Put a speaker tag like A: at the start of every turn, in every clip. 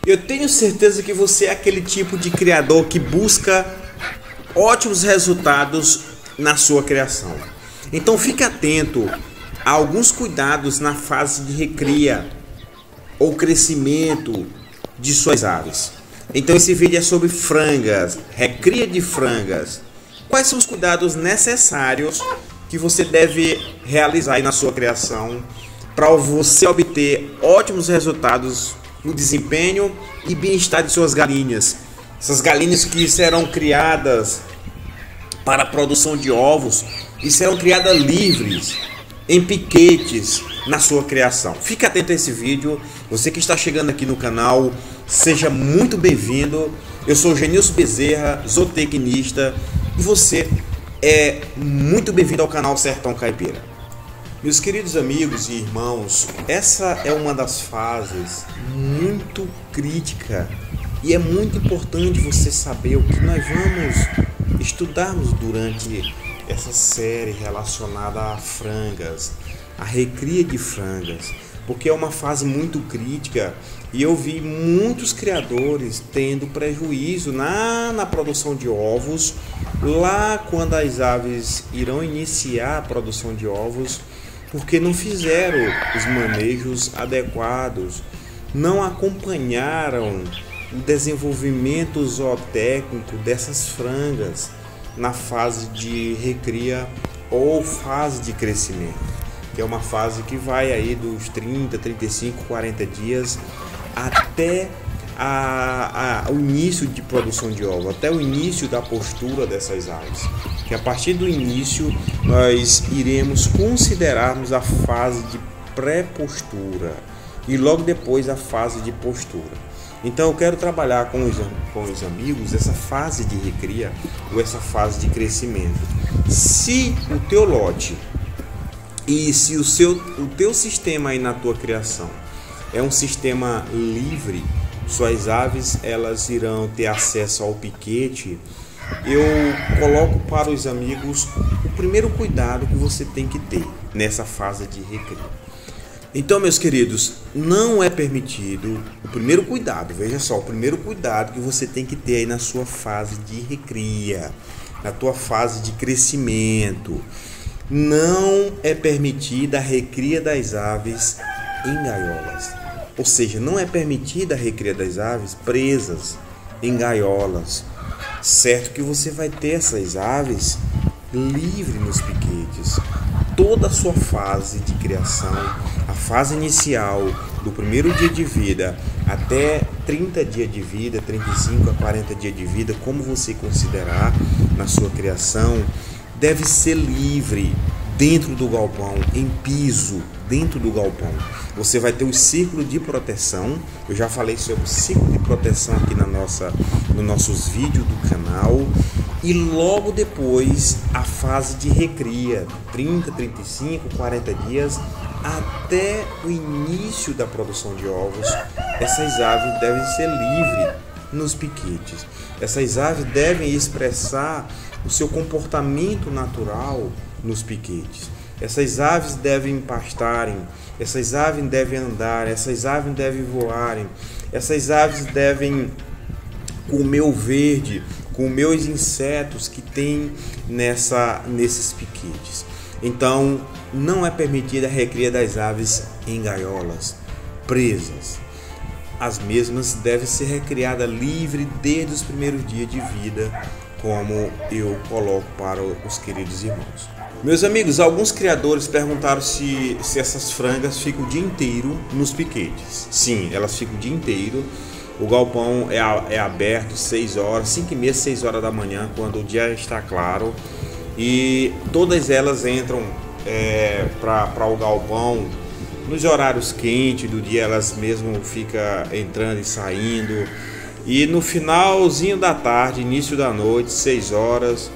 A: Eu tenho certeza que você é aquele tipo de criador que busca ótimos resultados na sua criação. Então fique atento a alguns cuidados na fase de recria ou crescimento de suas aves. Então esse vídeo é sobre frangas, recria de frangas. Quais são os cuidados necessários que você deve realizar aí na sua criação para você obter ótimos resultados no desempenho e bem-estar de suas galinhas? Essas galinhas que serão criadas para a produção de ovos e serão criadas livres, em piquetes, na sua criação. Fique atento a esse vídeo. Você que está chegando aqui no canal, seja muito bem-vindo. Eu sou Genilson Bezerra, zootecnista, e você é muito bem-vindo ao canal Sertão Caipira. Meus queridos amigos e irmãos, essa é uma das fases muito crítica e é muito importante você saber o que nós vamos estudarmos durante essa série relacionada a frangas, a recria de frangas, porque é uma fase muito crítica e eu vi muitos criadores tendo prejuízo na produção de ovos, lá quando as aves irão iniciar a produção de ovos, porque não fizeram os manejos adequados, não acompanharam o desenvolvimento zootécnico dessas frangas na fase de recria ou fase de crescimento, que é uma fase que vai aí dos 30, 35, 40 dias até o início de produção de ovo, até o início da postura dessas aves, que a partir do início nós iremos considerarmos a fase de pré-postura e logo depois a fase de postura. Então eu quero trabalhar com os amigos essa fase de recria ou essa fase de crescimento. Se o teu lote e se o teu sistema aí na tua criação é um sistema livre, suas aves elas irão ter acesso ao piquete, eu coloco para os amigos o primeiro cuidado que você tem que ter nessa fase de recria. Então, meus queridos, não é permitido, o primeiro cuidado, veja só, o primeiro cuidado que você tem que ter aí na sua fase de recria, na tua fase de crescimento, não é permitida a recria das aves em gaiolas. Ou seja, não é permitida a recria das aves presas em gaiolas. Certo que você vai ter essas aves livres nos piquetes. Toda a sua fase de criação, a fase inicial do primeiro dia de vida até 30 dias de vida, 35 a 40 dias de vida, como você considerar na sua criação, deve ser livre dentro do galpão, em piso, dentro do galpão. Você vai ter o círculo de proteção. Eu já falei sobre o círculo de proteção aqui nos nossos vídeos do canal. E logo depois a fase de recria, 30, 35, 40 dias até o início da produção de ovos. Essas aves devem ser livres nos piquetes. Essas aves devem expressar o seu comportamento natural nos piquetes. Essas aves devem pastarem, essas aves devem andar, essas aves devem voarem, essas aves devem comer o verde, comer os insetos que tem nesses piquetes. Então, não é permitida a recria das aves em gaiolas, presas. As mesmas devem ser recriadas livre desde os primeiros dias de vida, como eu coloco para os queridos irmãos. Meus amigos, alguns criadores perguntaram se essas frangas ficam o dia inteiro nos piquetes. Sim, elas ficam o dia inteiro. O galpão é aberto 6 horas, 5h30, 6 horas da manhã, quando o dia está claro. E todas elas entram para o galpão nos horários quentes do dia, elas mesmo ficam entrando e saindo. E no finalzinho da tarde, início da noite, 6 horas,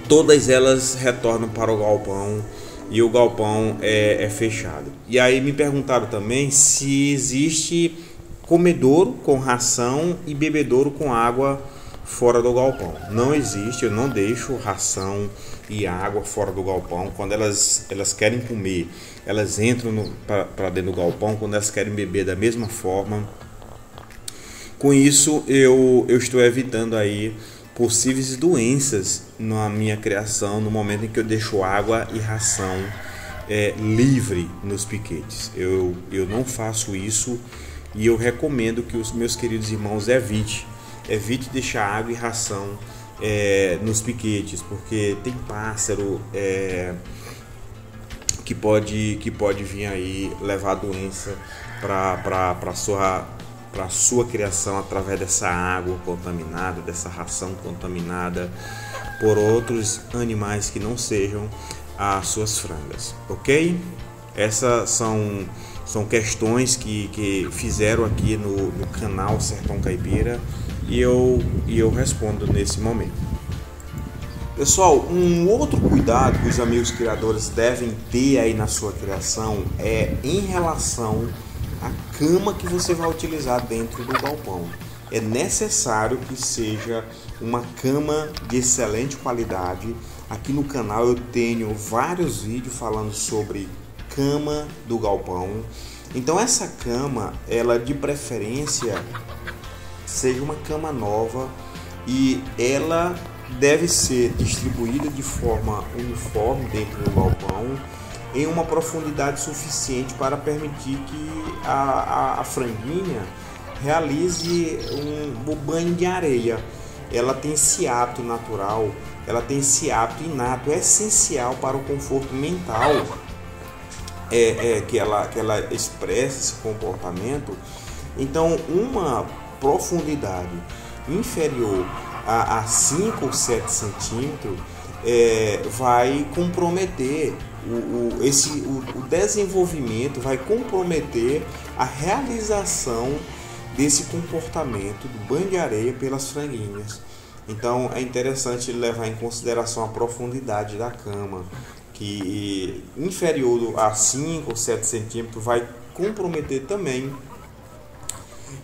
A: todas elas retornam para o galpão e o galpão é fechado. E aí me perguntaram também se existe comedouro com ração e bebedouro com água fora do galpão. Não existe, eu não deixo ração e água fora do galpão. Quando elas querem comer, elas entram para dentro do galpão. Quando elas querem beber, da mesma forma. Com isso, eu estou evitando aí possíveis doenças na minha criação no momento em que eu deixo água e ração livre nos piquetes. Eu não faço isso e eu recomendo que os meus queridos irmãos evite deixar água e ração nos piquetes, porque tem pássaro que pode vir aí levar doença para a sua criação através dessa água contaminada, dessa ração contaminada por outros animais que não sejam as suas frangas, ok? Essas são questões que fizeram aqui no canal Sertão Caipira e eu respondo nesse momento. Pessoal, um outro cuidado que os amigos criadores devem ter aí na sua criação é em relação à cama que você vai utilizar dentro do galpão. É necessário que seja uma cama de excelente qualidade. Aqui no canal eu tenho vários vídeos falando sobre cama do galpão. Então essa cama, ela de preferência seja uma cama nova e ela deve ser distribuída de forma uniforme dentro do galpão em uma profundidade suficiente para permitir que a franguinha realize um banho de areia. Ela tem esse hábito natural, ela tem esse hábito inato, é essencial para o conforto mental que ela expressa esse comportamento. Então uma profundidade inferior a 5 ou 7 centímetros vai comprometer o desenvolvimento, vai comprometer a realização desse comportamento do banho de areia pelas franguinhas. Então é interessante levar em consideração a profundidade da cama, que inferior a 5 ou 7 centímetros vai comprometer também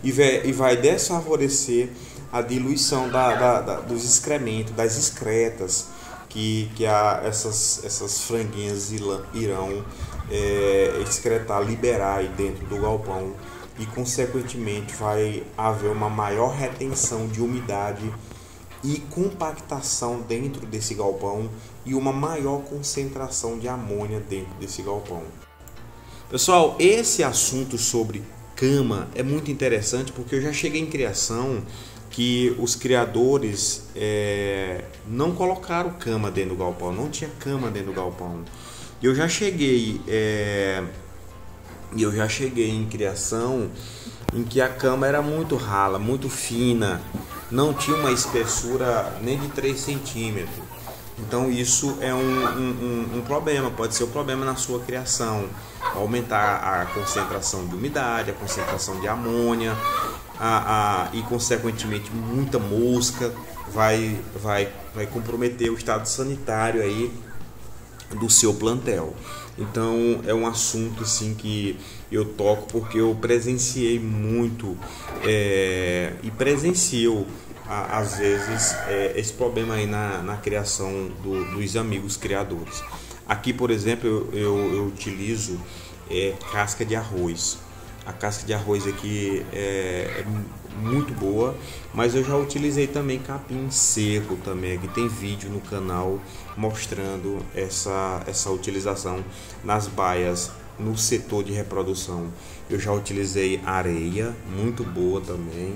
A: e vai desfavorecer a diluição dos excrementos, das excretas que essas franguinhas irão excretar, liberar aí dentro do galpão, e consequentemente vai haver uma maior retenção de umidade e compactação dentro desse galpão e uma maior concentração de amônia dentro desse galpão. Pessoal, esse assunto sobre cama é muito interessante, porque eu já cheguei em criação que os criadores não colocaram cama dentro do galpão, não tinha cama dentro do galpão. Eu já cheguei em criação em que a cama era muito rala, muito fina, não tinha uma espessura nem de 3 centímetros. Então isso é um problema, pode ser um problema na sua criação, aumentar a concentração de umidade, a concentração de amônia, e consequentemente muita mosca, vai comprometer o estado sanitário aí do seu plantel. Então é um assunto assim que eu toco porque eu presenciei muito e presencio às vezes esse problema aí na criação dos amigos criadores. Aqui, por exemplo, eu utilizo casca de arroz. A casca de arroz aqui é muito boa, mas eu já utilizei também capim seco também. Aqui tem vídeo no canal mostrando essa utilização nas baias no setor de reprodução. Eu já utilizei areia, muito boa também,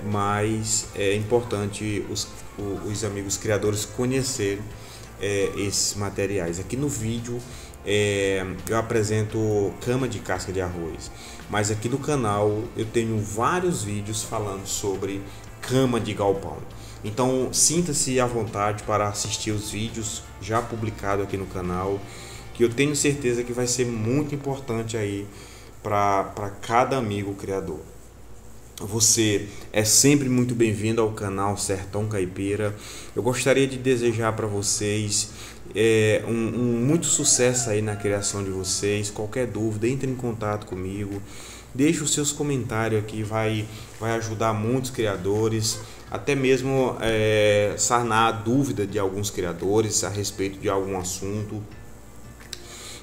A: mas é importante os amigos criadores conhecerem esses materiais. Aqui no vídeo eu apresento cama de casca de arroz, mas aqui no canal eu tenho vários vídeos falando sobre cama de galpão. Então sinta-se à vontade para assistir os vídeos já publicados aqui no canal, que eu tenho certeza que vai ser muito importante aí para cada amigo criador. Você é sempre muito bem-vindo ao canal Sertão Caipira. Eu gostaria de desejar para vocês muito sucesso aí na criação de vocês. Qualquer dúvida, entre em contato comigo. Deixe os seus comentários aqui, vai ajudar muitos criadores, até mesmo sanar a dúvida de alguns criadores a respeito de algum assunto.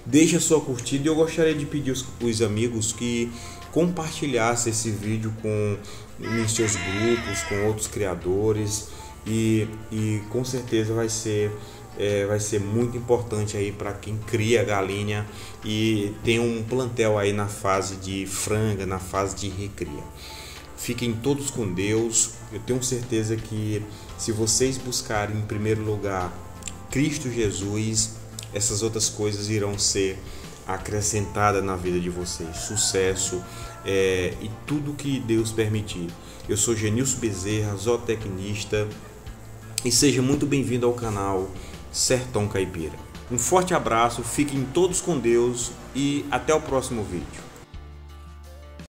A: Deixe a sua curtida e eu gostaria de pedir os amigos que compartilhasse esse vídeo em seus grupos, com outros criadores, e com certeza vai ser muito importante aí para quem cria galinha e tem um plantel aí na fase de franga, na fase de recria. Fiquem todos com Deus. Eu tenho certeza que se vocês buscarem em primeiro lugar Cristo Jesus, essas outras coisas irão ser acrescentadas na vida de vocês. Sucesso e tudo que Deus permitir. Eu sou Genilson Bezerra, zootecnista, e seja muito bem-vindo ao canal Sertão Caipira. Um forte abraço, fiquem todos com Deus e até o próximo vídeo.